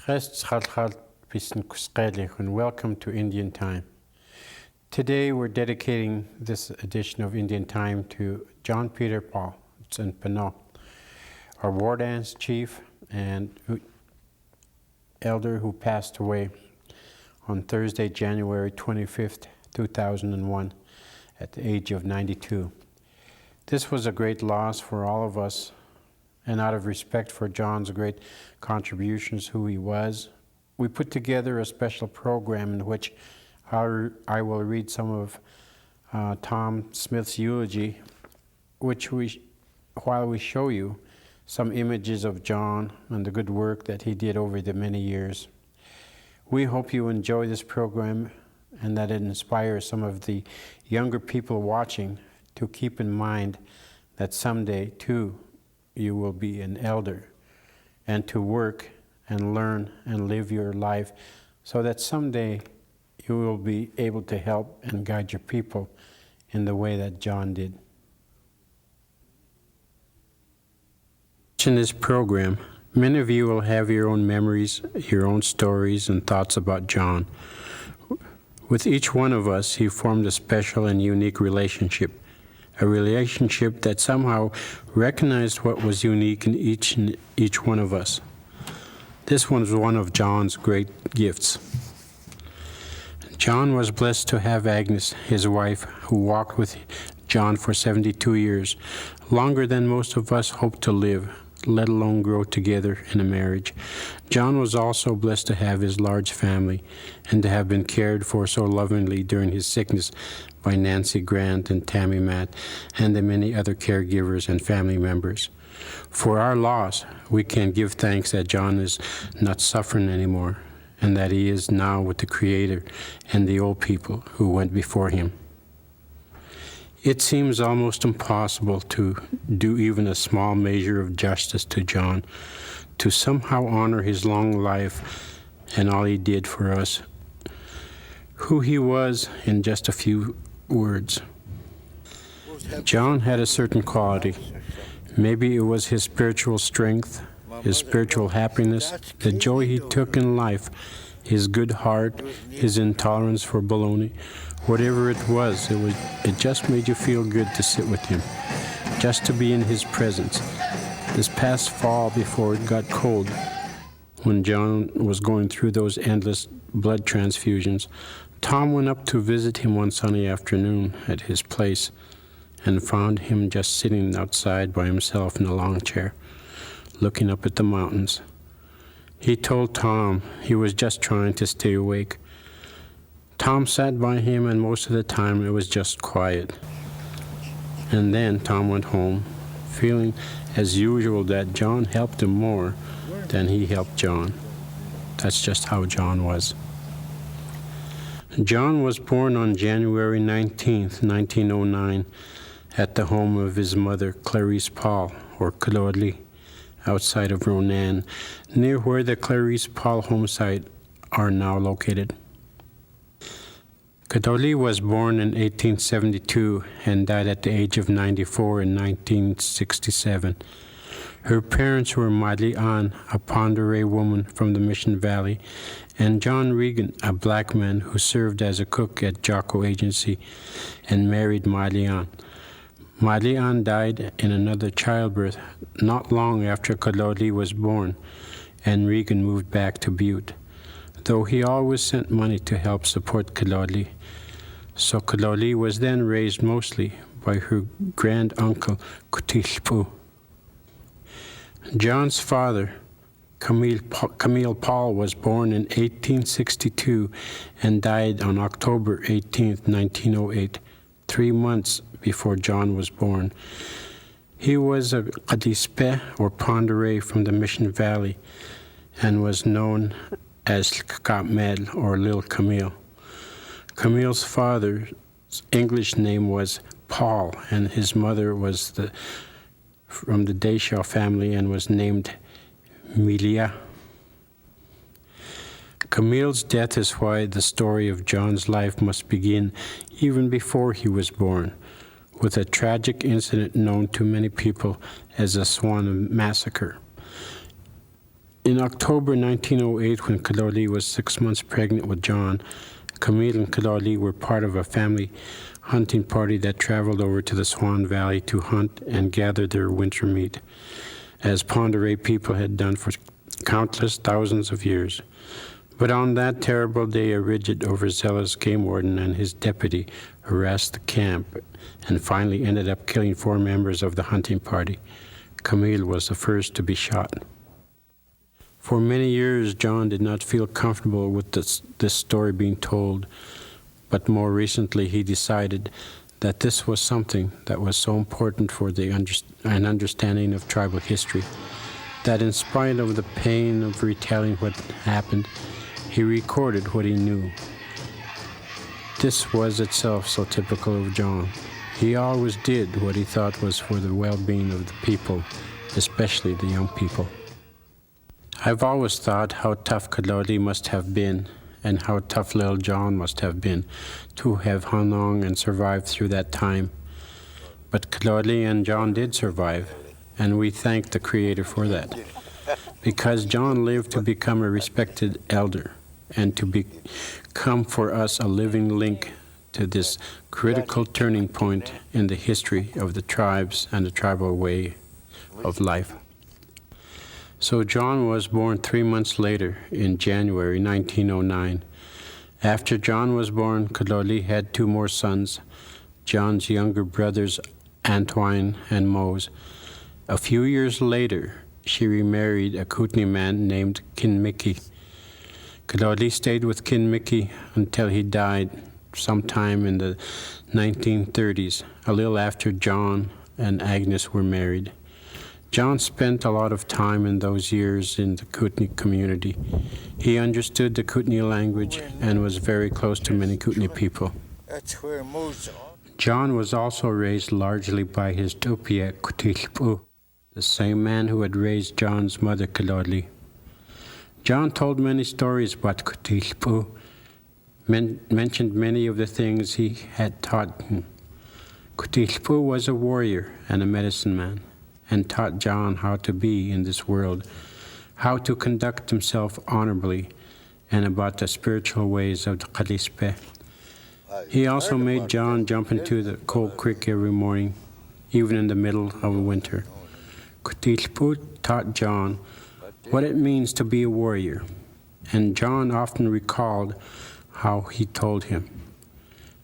And welcome to Indian Time. Today we're dedicating this edition of Indian Time to John Peter Paul. It's in Pinot, our war dance chief and elder who passed away on Thursday, January 25th, 2001 at the age of 92. This was a great loss for all of us, and out of respect for John's great contributions, who he was, we put together a special program in which I will read some of Tom Smith's eulogy, while we show you some images of John and the good work that he did over the many years. We hope you enjoy this program and that it inspires some of the younger people watching to keep in mind that someday, too, you will be an elder, and to work and learn and live your life so that someday you will be able to help and guide your people in the way that John did. In this program, many of you will have your own memories, your own stories and thoughts about John. With each one of us, he formed a special and unique relationship, a relationship that somehow recognized what was unique in each one of us. This was one of John's great gifts. John was blessed to have Agnes, his wife, who walked with John for 72 years, longer than most of us hope to live, let alone grow together in a marriage. John was also blessed to have his large family and to have been cared for so lovingly during his sickness by Nancy Grant and Tammy Matt and the many other caregivers and family members. For our loss, we can give thanks that John is not suffering anymore and that he is now with the Creator and the old people who went before him. It seems almost impossible to do even a small measure of justice to John, to somehow honor his long life and all he did for us, who he was in just a few words. John had a certain quality. Maybe it was his spiritual strength, his spiritual happiness, the joy he took in life, his good heart, his intolerance for baloney. Whatever it was, it just made you feel good to sit with him, just to be in his presence. This past fall, before it got cold, when John was going through those endless blood transfusions, Tom went up to visit him one sunny afternoon at his place and found him just sitting outside by himself in a long chair, looking up at the mountains. He told Tom he was just trying to stay awake. Tom sat by him, and most of the time it was just quiet. And then Tom went home, feeling as usual that John helped him more than he helped John. That's just how John was. John was born on January 19th, 1909, at the home of his mother, Clarice Paul, or Claudely, outside of Ronan, near where the Clarice Paul home site are now located. Claudely was born in 1872 and died at the age of 94 in 1967. Her parents were Madly Ann, a Ponderay woman from the Mission Valley, and John Regan, a black man who served as a cook at Jocko Agency and married Madly Ann. Madly Ann died in another childbirth not long after Claudely was born, and Regan moved back to Butte, though he always sent money to help support Claudely. So Claudely was then raised mostly by her grand-uncle Kutilpu. John's father, Camille Paul, was born in 1862 and died on October 18, 1908, 3 months before John was born. He was a Kadispe or Ponderay from the Mission Valley and was known as Kamel or Lil Camille. Camille's father's English name was Paul, and his mother was from the Deshaw family and was named Milia. Camille's death is why the story of John's life must begin even before he was born, with a tragic incident known to many people as the Swan Massacre. In October 1908, when Kaloli was 6 months pregnant with John, Camille and Kaloli were part of a family hunting party that traveled over to the Swan Valley to hunt and gather their winter meat, as Pend Oreille people had done for countless thousands of years. But on that terrible day, a rigid, overzealous game warden and his deputy harassed the camp and finally ended up killing 4 members of the hunting party. Camille was the first to be shot. For many years, John did not feel comfortable with this story being told, but more recently he decided that this was something that was so important for an understanding of tribal history, that in spite of the pain of retelling what happened, he recorded what he knew. This was itself so typical of John. He always did what he thought was for the well-being of the people, especially the young people. I've always thought how tough Kaloli must have been and how tough little John must have been to have hung on and survived through that time. But Kaloli and John did survive, and we thank the Creator for that, because John lived to become a respected elder and to become for us a living link to this critical turning point in the history of the tribes and the tribal way of life. So John was born 3 months later in January 1909. After John was born, Kaloli had 2 more sons, John's younger brothers Antoine and Mose. A few years later, she remarried a Kootenai man named Kinmiki. Kaloli stayed with Kinmiki until he died sometime in the 1930s, a little after John and Agnes were married. John spent a lot of time in those years in the Kootenai community. He understood the Kootenai language and was very close to many Kootenai people. John was also raised largely by his tupia Kutilpu, the same man who had raised John's mother Kaloli. John told many stories about Kutilpu, mentioned many of the things he had taught him. Kutilpu was a warrior and a medicine man, and taught John how to be in this world, how to conduct himself honorably, and about the spiritual ways of the Kalispe. He also made John jump into the cold creek every morning, even in the middle of winter. Kutilpu taught John what it means to be a warrior, and John often recalled how he told him,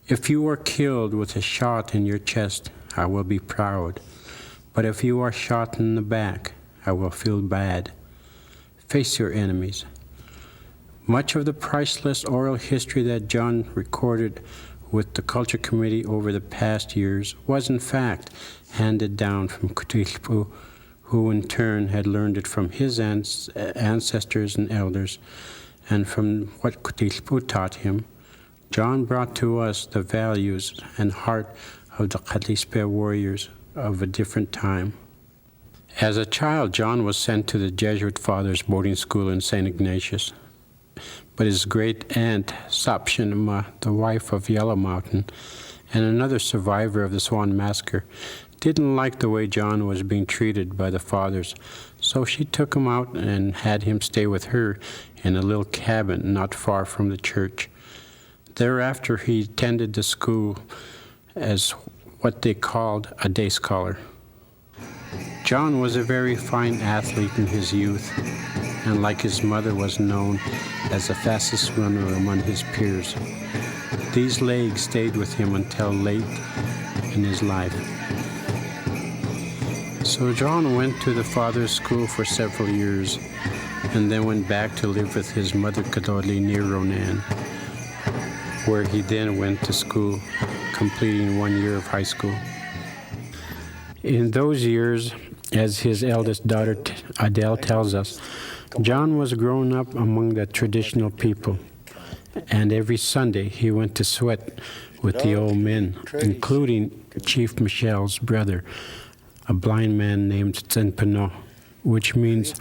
"If you are killed with a shot in your chest, I will be proud. But if you are shot in the back, I will feel bad. Face your enemies." Much of the priceless oral history that John recorded with the Culture Committee over the past years was in fact handed down from Kutilpu, who in turn had learned it from his ancestors and elders, and from what Kutilpu taught him. John brought to us the values and heart of the Kalispe warriors of a different time. As a child, John was sent to the Jesuit Fathers boarding school in St. Ignatius. But his great aunt, Sapshinma, the wife of Yellow Mountain, and another survivor of the Swan Massacre, didn't like the way John was being treated by the Fathers, so she took him out and had him stay with her in a little cabin not far from the church. Thereafter, he attended the school as what they called a day scholar. John was a very fine athlete in his youth, and like his mother was known as the fastest runner among his peers. These legs stayed with him until late in his life. So John went to the Father's school for several years, and then went back to live with his mother Kaloli near Ronan, where he then went to school, completing 1 year of high school. In those years, as his eldest daughter Adele tells us, John was growing up among the traditional people, and every Sunday he went to sweat with the old men, including Chief Michel's brother, a blind man named Tsenpano, which means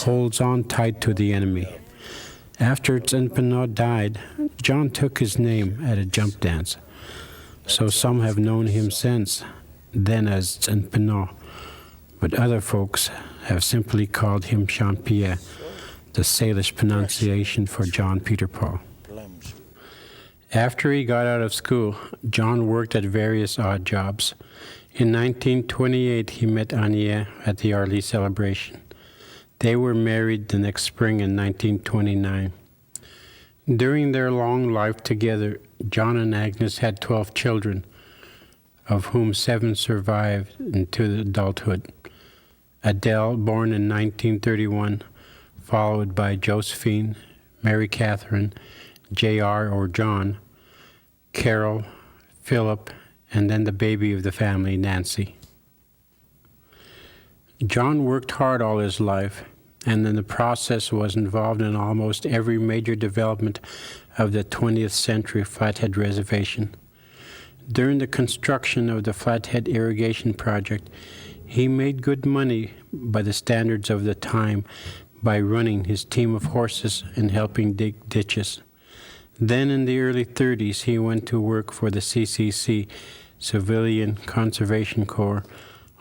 holds on tight to the enemy. After Tsenpano died, John took his name at a jump dance, so some have known him since then as Tsenpano, but other folks have simply called him Champierre, the Salish pronunciation for John Peter Paul. After he got out of school, John worked at various odd jobs. In 1928, he met Anya at the Arlie celebration. They were married the next spring in 1929. During their long life together, John and Agnes had 12 children, of whom 7 survived into adulthood. Adele, born in 1931, followed by Josephine, Mary Catherine, J.R. or John, Carol, Philip, and then the baby of the family, Nancy. John worked hard all his life, and in the process was involved in almost every major development of the 20th century Flathead Reservation. During the construction of the Flathead Irrigation Project, he made good money by the standards of the time by running his team of horses and helping dig ditches. Then in the early 30s, he went to work for the CCC, Civilian Conservation Corps,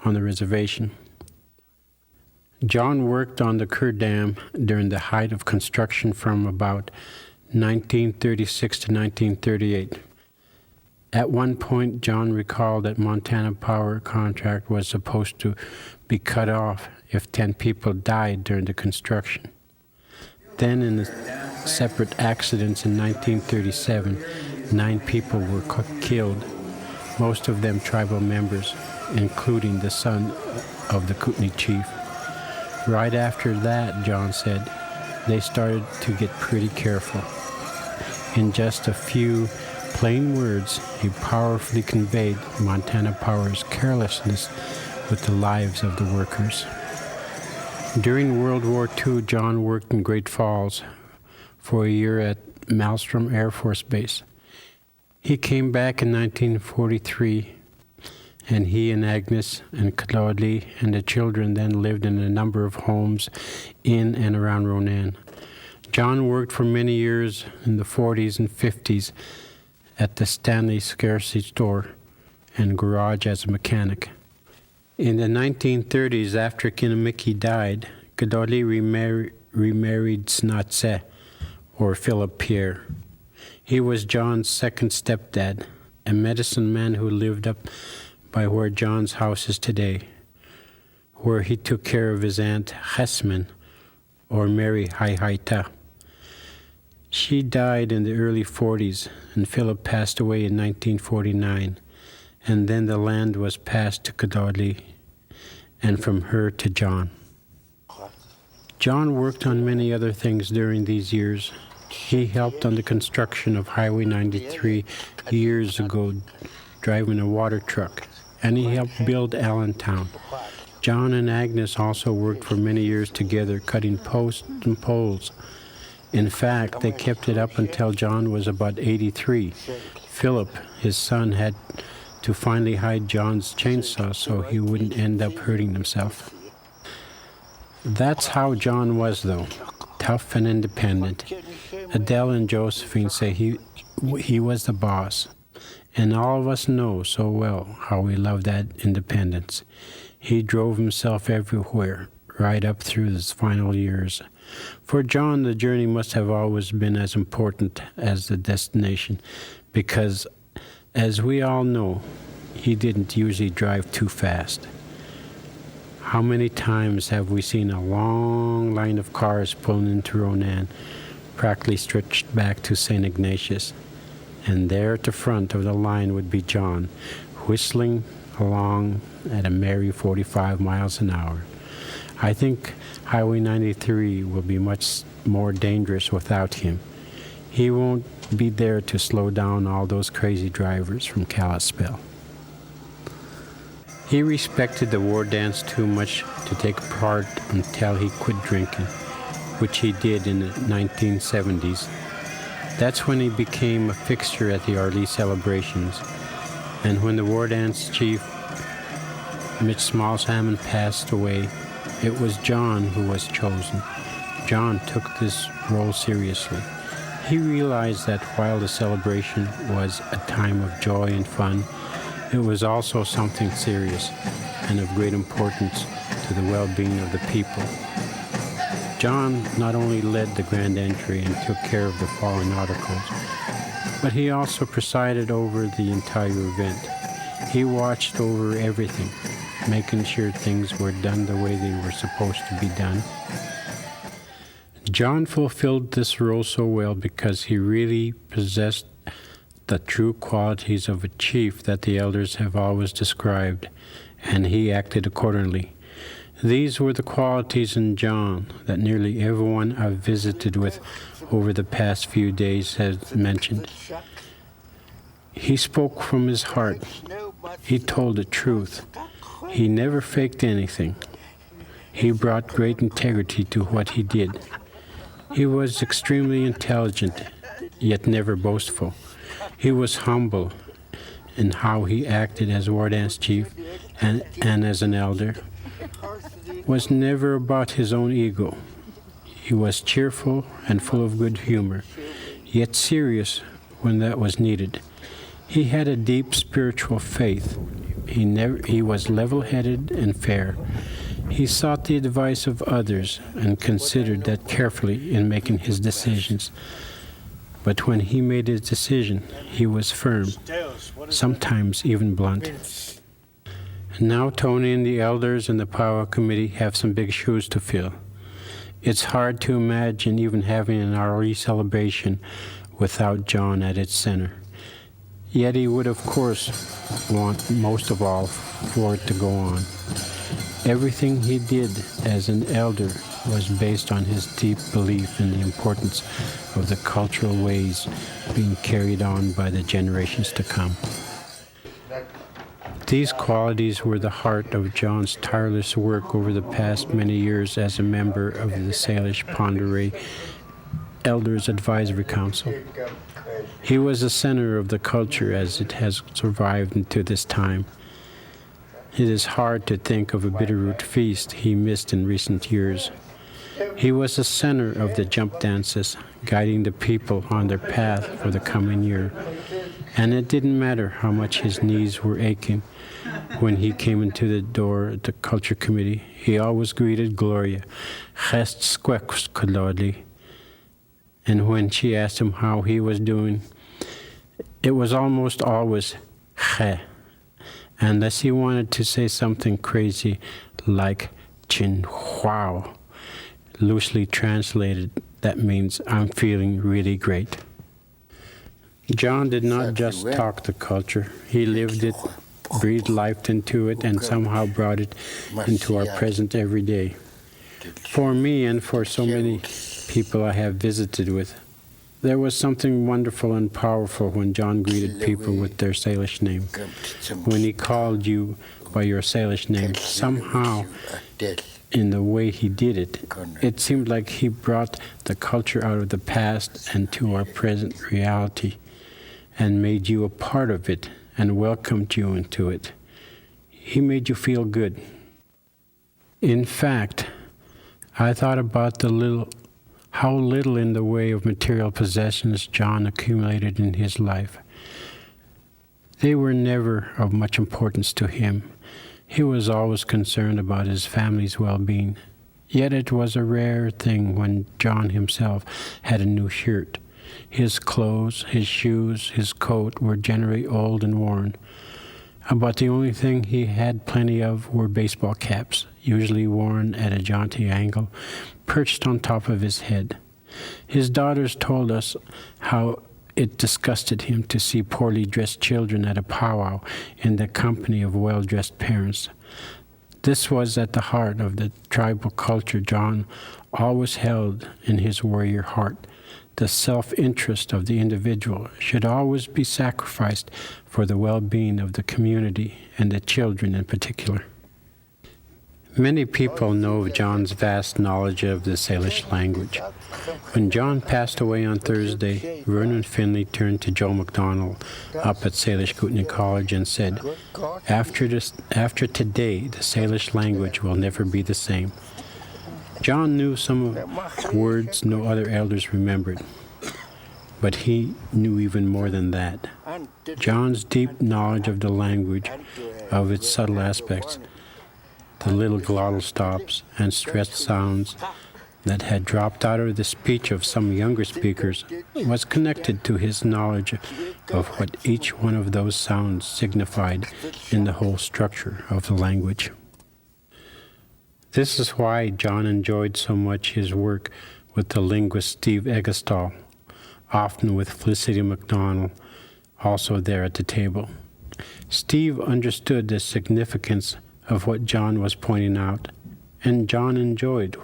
on the reservation. John worked on the Kerr Dam during the height of construction from about 1936 to 1938. At one point, John recalled that Montana Power contract was supposed to be cut off if 10 people died during the construction. Then in the separate accidents in 1937, 9 people were killed, most of them tribal members, including the son of the Kootenai chief. Right after that, John said, they started to get pretty careful. In just a few plain words, he powerfully conveyed Montana Power's carelessness with the lives of the workers. During World War II, John worked in Great Falls for a year at Malmstrom Air Force Base. He came back in 1943, and he and Agnes and Claude and the children then lived in a number of homes in and around Ronan. John worked for many years in the 40s and 50s at the Stanley Scarcity store and garage as a mechanic. In the 1930s, after Kinamiki died, Godoli remarried Snatse, or Philip Pierre. He was John's second stepdad, a medicine man who lived up by where John's house is today, where he took care of his aunt Hesman, or Mary Haihaita. She died in the early 40s, and Philip passed away in 1949, and then the land was passed to Godoli, and from her to John. John worked on many other things during these years. He helped on the construction of Highway 93 years ago, driving a water truck, and he helped build Allentown. John and Agnes also worked for many years together, cutting posts and poles. In fact, they kept it up until John was about 83. Philip, his son, had to finally hide John's chainsaw so he wouldn't end up hurting himself. That's how John was, though, tough and independent. Adele and Josephine say he was the boss, and all of us know so well how we love that independence. He drove himself everywhere, right up through his final years. For John, the journey must have always been as important as the destination, because, as we all know, he didn't usually drive too fast. How many times have we seen a long line of cars pulling into Ronan, practically stretched back to St. Ignatius, and there at the front of the line would be John, whistling along at a merry 45 miles an hour. I think Highway 93 will be much more dangerous without him. He won't be there to slow down all those crazy drivers from Kalispell. He respected the war dance too much to take part until he quit drinking, which he did in the 1970s. That's when he became a fixture at the Arlie celebrations. And when the war dance chief, Mitch Smallsalmon, passed away, it was John who was chosen. John took this role seriously. He realized that while the celebration was a time of joy and fun, it was also something serious and of great importance to the well-being of the people. John not only led the grand entry and took care of the following articles, but he also presided over the entire event. He watched over everything, making sure things were done the way they were supposed to be done. John fulfilled this role so well because he really possessed the true qualities of a chief that the elders have always described, and he acted accordingly. These were the qualities in John that nearly everyone I've visited with over the past few days has mentioned. He spoke from his heart. He told the truth. He never faked anything. He brought great integrity to what he did. He was extremely intelligent, yet never boastful. He was humble in how he acted as war dance chief and as an elder. Was never about his own ego. He was cheerful and full of good humor, yet serious when that was needed. He had a deep spiritual faith. He was level-headed and fair. He sought the advice of others and considered that carefully in making his decisions. But when he made his decision, he was firm, sometimes even blunt. Now Tony and the elders and the Power Committee have some big shoes to fill. It's hard to imagine even having an RE celebration without John at its center. Yet he would, of course, want most of all for it to go on. Everything he did as an elder was based on his deep belief in the importance of the cultural ways being carried on by the generations to come. These qualities were the heart of John's tireless work over the past many years as a member of the Salish Pend Oreille Elders Advisory Council. He was the center of the culture as it has survived into this time. It is hard to think of a bitterroot feast he missed in recent years. He was the center of the jump dances, guiding the people on their path for the coming year. And it didn't matter how much his knees were aching. When he came into the door at the Culture Committee, he always greeted Gloria, "Gest squex kolodli." And when she asked him how he was doing, it was almost always "Ge," unless he wanted to say something crazy like "Chin wow." Loosely translated, that means "I'm feeling really great." John did not just talk the culture. He lived it, breathed life into it, and somehow brought it into our present every day. For me and for so many people I have visited with, there was something wonderful and powerful when John greeted people with their Salish name. When he called you by your Salish name, somehow, in the way he did it, it seemed like he brought the culture out of the past and to our present reality, and made you a part of it and welcomed you into it. He made you feel good. In fact, I thought about how little in the way of material possessions John accumulated in his life. They were never of much importance to him. He was always concerned about his family's well-being. Yet it was a rare thing when John himself had a new shirt. His clothes, his shoes, his coat were generally old and worn. About the only thing he had plenty of were baseball caps, usually worn at a jaunty angle, perched on top of his head. His daughters told us how it disgusted him to see poorly dressed children at a powwow in the company of well-dressed parents. This was at the heart of the tribal culture John always held in his warrior heart. The self-interest of the individual should always be sacrificed for the well-being of the community and the children in particular. Many people know of John's vast knowledge of the Salish language. When John passed away on Thursday, Vernon Finley turned to Joe McDonald up at Salish Kootenai College and said, after today, the Salish language will never be the same. John knew some words no other elders remembered, but he knew even more than that. John's deep knowledge of the language, of its subtle aspects, the little glottal stops and stressed sounds, that had dropped out of the speech of some younger speakers was connected to his knowledge of what each one of those sounds signified in the whole structure of the language. This is why John enjoyed so much his work with the linguist Steve Eggestall, often with Felicity McDonald, also there at the table. Steve understood the significance of what John was pointing out, and John enjoyed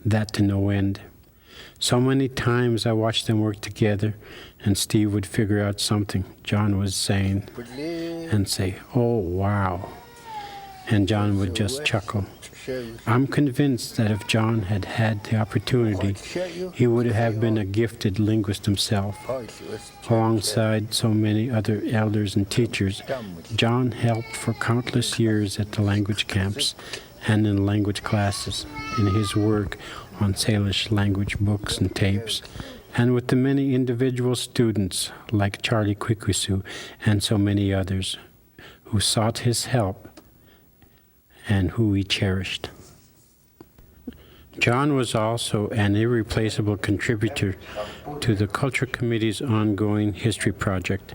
that to no end. So many times I watched them work together, and Steve would figure out something John was saying and say, "Oh, wow." And John would just chuckle. I'm convinced that if John had had the opportunity, he would have been a gifted linguist himself. Alongside so many other elders and teachers, John helped for countless years at the language camps and in language classes, in his work on Salish language books and tapes, and with the many individual students like Charlie Kwikwisu and so many others who sought his help and who he cherished. John was also an irreplaceable contributor to the Culture Committee's ongoing history project,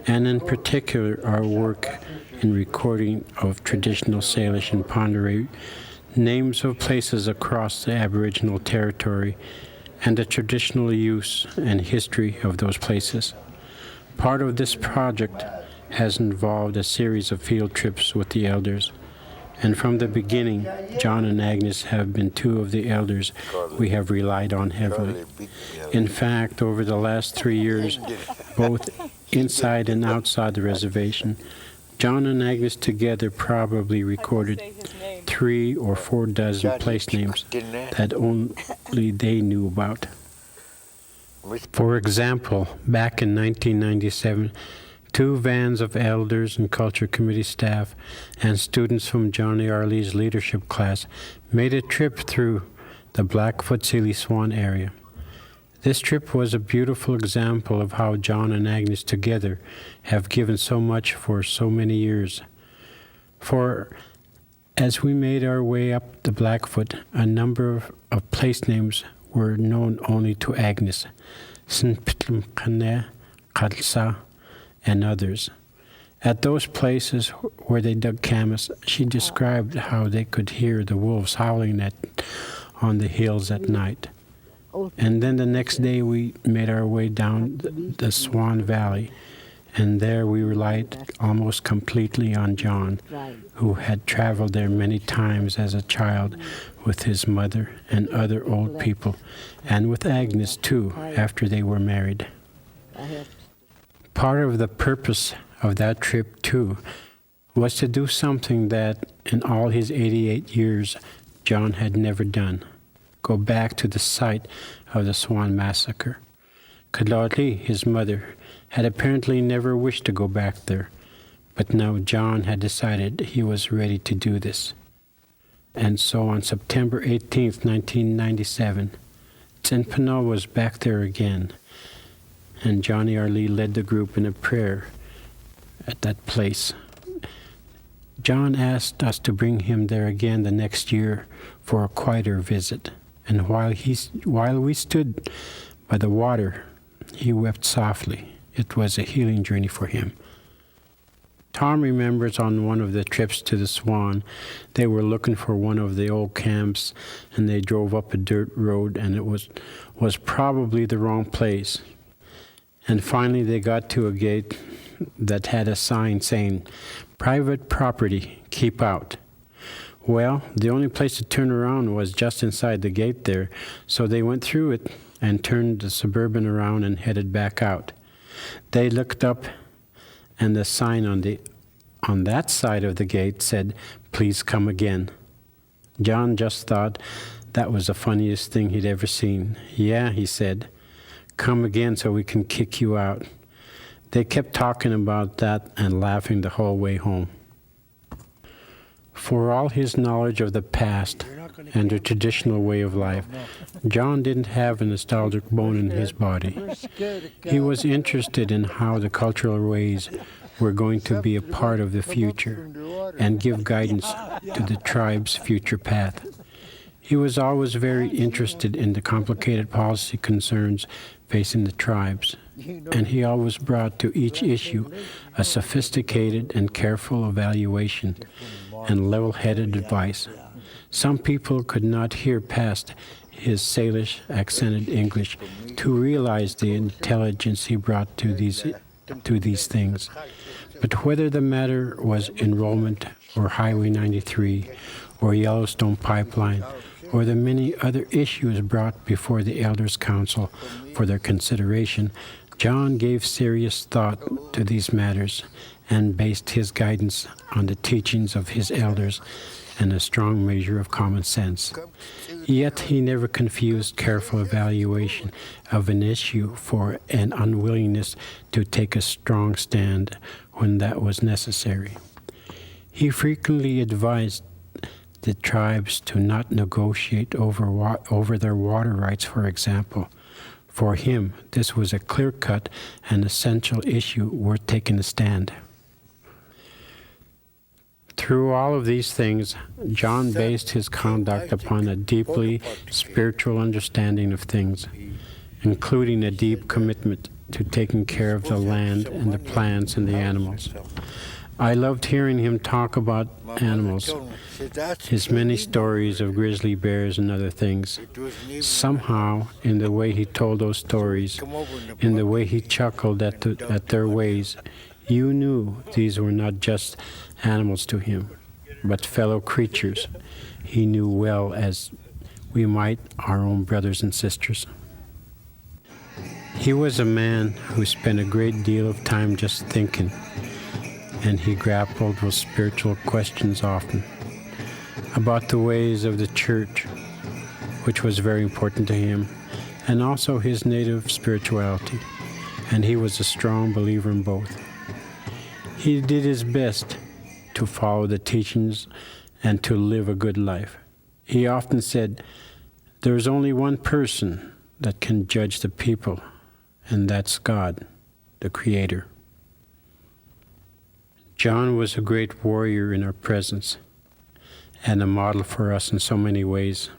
and in particular our work in recording of traditional Salish and Ponderay names of places across the Aboriginal territory and the traditional use and history of those places. Part of this project has involved a series of field trips with the elders, and from the beginning, John and Agnes have been two of the elders we have relied on heavily. In fact, over the last 3 years, both inside and outside the reservation, John and Agnes together probably recorded 3 or 4 dozen place names that only they knew about. For example, back in 1997, 2 vans of elders and Culture Committee staff and students from Johnny Arley's leadership class made a trip through the Blackfoot Sealy Swan area. This trip was a beautiful example of how John and Agnes together have given so much for so many years. For as we made our way up the Blackfoot, a number of place names were known only to Agnes, Sinpitlimkane, Kalsa, and others. At those places where they dug camas, she described how they could hear the wolves howling on the hills at night. And then the next day we made our way down the Swan Valley, and there we relied almost completely on John, who had traveled there many times as a child with his mother and other old people, and with Agnes too, after they were married. Part of the purpose of that trip, too, was to do something that, in all his 88 years, John had never done: go back to the site of the Swan Massacre. Kadlotli, his mother, had apparently never wished to go back there, but now John had decided he was ready to do this. And so on September 18th, 1997, Tsenpano was back there again, and Johnny Arley led the group in a prayer at that place. John asked us to bring him there again the next year for a quieter visit, and while we stood by the water, he wept softly. It was a healing journey for him. Tom remembers on one of the trips to the Swan, they were looking for one of the old camps, and they drove up a dirt road, and it was probably the wrong place. And finally they got to a gate that had a sign saying, "Private property, keep out." Well, the only place to turn around was just inside the gate there, so they went through it and turned the Suburban around and headed back out. They looked up, and the sign on that side of the gate said, "Please come again." John just thought that was the funniest thing he'd ever seen. "Yeah," he said, "come again so we can kick you out." They kept talking about that and laughing the whole way home. For all his knowledge of the past and the traditional way of life, John didn't have a nostalgic bone in his body. He was interested in how the cultural ways were going to be a part of the future and give guidance to the tribe's future path. He was always very interested in the complicated policy concerns facing the tribes, and he always brought to each issue a sophisticated and careful evaluation and level-headed advice. Some people could not hear past his Salish accented English to realize the intelligence he brought to these things. But whether the matter was enrollment or Highway 93 or Yellowstone Pipeline or the many other issues brought before the Elders' Council for their consideration, John gave serious thought to these matters and based his guidance on the teachings of his elders and a strong measure of common sense. Yet he never confused careful evaluation of an issue for an unwillingness to take a strong stand when that was necessary. He frequently advised the tribes to not negotiate over their water rights, for example. For him, this was a clear-cut and essential issue worth taking a stand. Through all of these things, John based his conduct upon a deeply spiritual understanding of things, including a deep commitment to taking care of the land and the plants and the animals. I loved hearing him talk about animals, his many stories of grizzly bears and other things. Somehow, in the way he told those stories, in the way he chuckled at their ways, you knew these were not just animals to him, but fellow creatures he knew well as we might our own brothers and sisters. He was a man who spent a great deal of time just thinking, and he grappled with spiritual questions often about the ways of the church, which was very important to him, and also his native spirituality, and he was a strong believer in both. He did his best to follow the teachings and to live a good life. He often said, "There is only one person that can judge the people, and that's God, the Creator." John was a great warrior in our presence and a model for us in so many ways.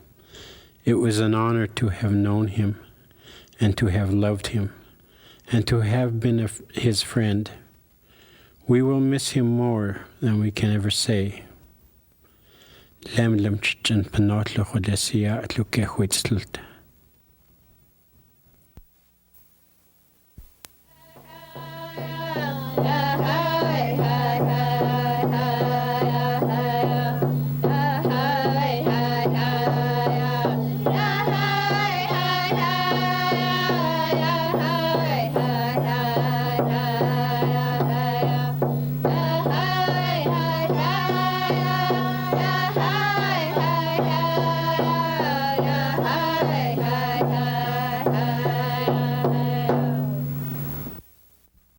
It was an honor to have known him and to have loved him and to have been his friend. We will miss him more than we can ever say. Lemlemchen panotlo chodesia at luke huitzlt.